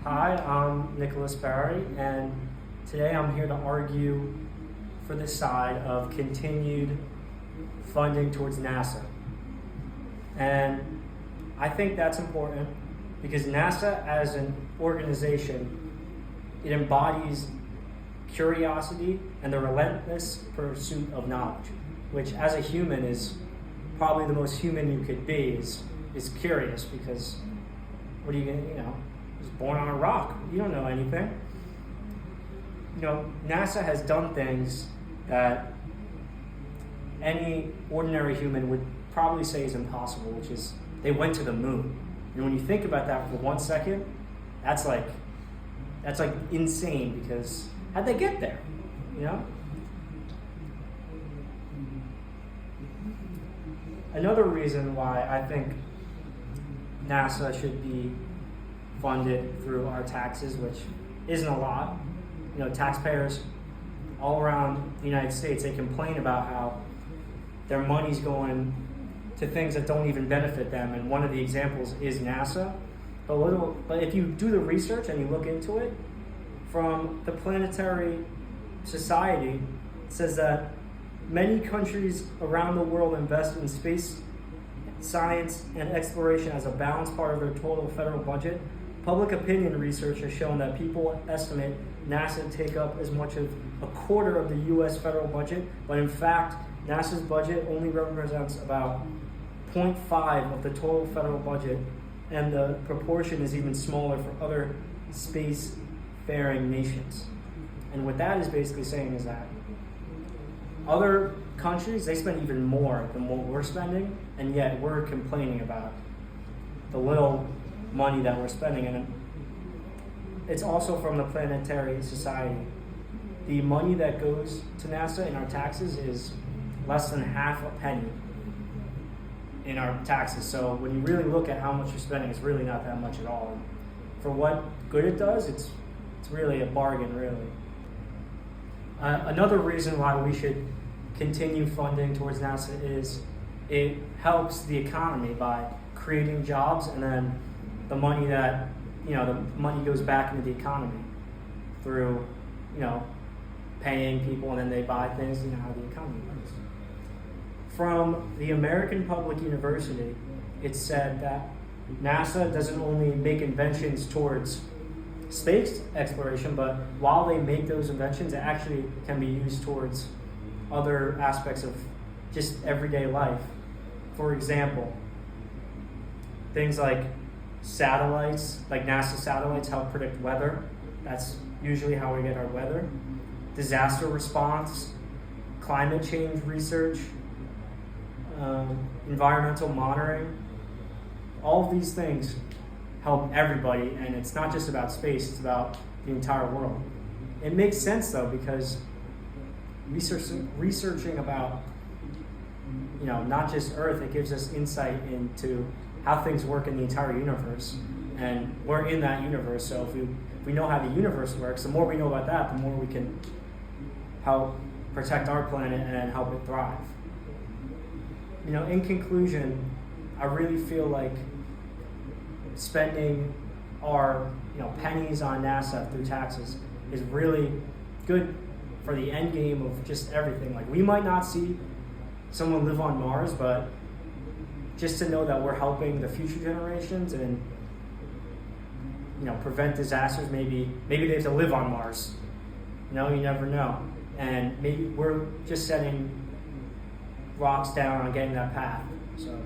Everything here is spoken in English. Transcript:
Hi, I'm Nicholas Barry, and today I'm here to argue for the side of continued funding towards NASA. And I think that's important because NASA as an organization, it embodies curiosity and the relentless pursuit of knowledge, which as a human is probably the most human you could be is curious because what are you going to, was born on a rock. You don't know anything. NASA has done things that any ordinary human would probably say is impossible, which is they went to the moon. And when you think about that for 1 second, that's like insane because how'd they get there? Another reason why I think NASA should be funded through our taxes, which isn't a lot. Taxpayers all around the United States, they complain about how their money's going to things that don't even benefit them, and one of the examples is NASA. But if you do the research and you look into it, from the Planetary Society, it says that many countries around the world invest in space science and exploration as a balanced part of their total federal budget. Public opinion research has shown that people estimate NASA to take up as much as a quarter of the U.S. federal budget, but in fact, NASA's budget only represents about 0.5 of the total federal budget, and the proportion is even smaller for other space-faring nations. And what that is basically saying is that other countries, they spend even more than what we're spending, and yet we're complaining about the little money that we're spending. And it's also from the Planetary Society. The money that goes to NASA in our taxes is less than half a penny in our taxes. So when you really look at how much you're spending, it's really not that much at all. And for what good it does, it's really a bargain, really. Another reason why we should continue funding towards NASA is it helps the economy by creating jobs, and then the money goes back into the economy through, paying people, and then they buy things, how the economy works. From the American Public University, it's said that NASA doesn't only make inventions towards space exploration, but while they make those inventions, it actually can be used towards other aspects of just everyday life. For example, things like satellites, like NASA satellites help predict weather. That's usually how we get our weather. Disaster response, climate change research, environmental monitoring. All of these things help everybody, and it's not just about space, it's about the entire world. It makes sense though, because researching about not just Earth, it gives us insight into how things work in the entire universe, and we're in that universe. So if we know how the universe works, the more we know about that, the more we can help protect our planet and help it thrive. In conclusion, I really feel like spending our pennies on NASA through taxes is really good for the end game of just everything. Like, we might not see someone live on Mars, but just to know that we're helping the future generations and prevent disasters. Maybe they have to live on Mars. You never know. And maybe we're just setting rocks down on getting that path. So